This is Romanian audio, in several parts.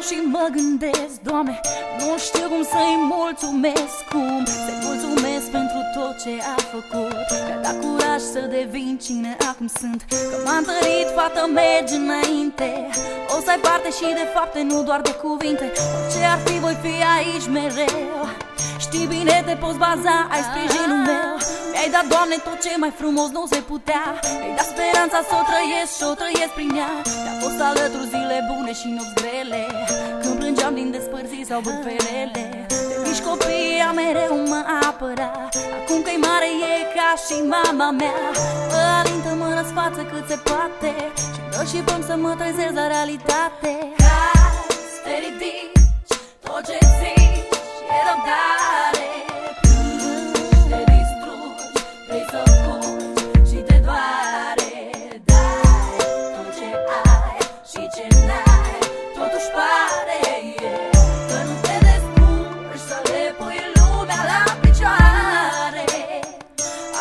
și mă gândesc, Doamne, nu știu cum să-i mulțumesc, cum să-i mulțumesc pentru tot ce a făcut. Mi-a dat curaj să devin cine acum sunt, că m-a întărit, fată, mergi înainte. O să ai parte și de fapte, nu doar de cuvinte. Orice ar fi, voi fi aici mereu. Știi bine, te poți baza, ai sprijinul meu. Mi-ai dat, Doamne, tot ce mai frumos nu se putea. Mi-ai dat speranța să o trăiesc și o trăiesc prin ea. Mi-a fost alături zile bune și nopți grele, când plângeam din despărțiri sau bârfelele. De mici copii ea mereu mă apăra. Acum că-i mare e ca și mama mea. Mă alintă, mă răsfață cât se poate și-mi dă și bani să mă trezesc la realitate. Hai, să te ridici, tot ce zici e răbdare. Plângi, te distrugi, vrei să fugi și te doare. Dai tot ce ai și ce n-ai, totuși pare că nu te descurci să le pui lumea la picioare.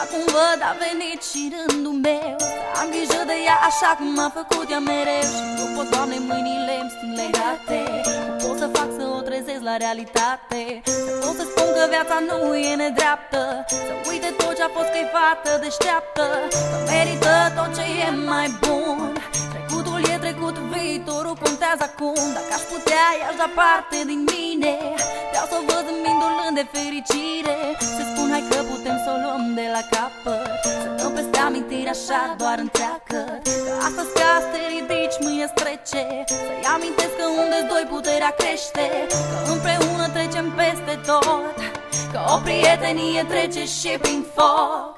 Acum văd, a venit și rândul meu să am grijă de ea așa cum m-a făcut ea mereu. Și nu pot, Doamne, mâinile îmi sting legate. Nu pot să fac să o trezesc la realitate. Să pot să spun că viața nu e nedreaptă, să uite tot ce a fost, că-i fată deșteaptă, că merită tot ce e mai bun. Trecutul e trecut, viitorul contează acum. Dacă aș putea, i-aș da parte din mine. Vreau să o văd îmbindulând de fericire. Să spun, hai că putem să o luăm de la capăt, să dăm peste amintiri așa doar întreacă. Că astăzi ca să te ridici, mâine trece. Să-i amintesc că unde-s doi puterea crește, că împreună trecem peste tot, că o prietenie trece și prin foc.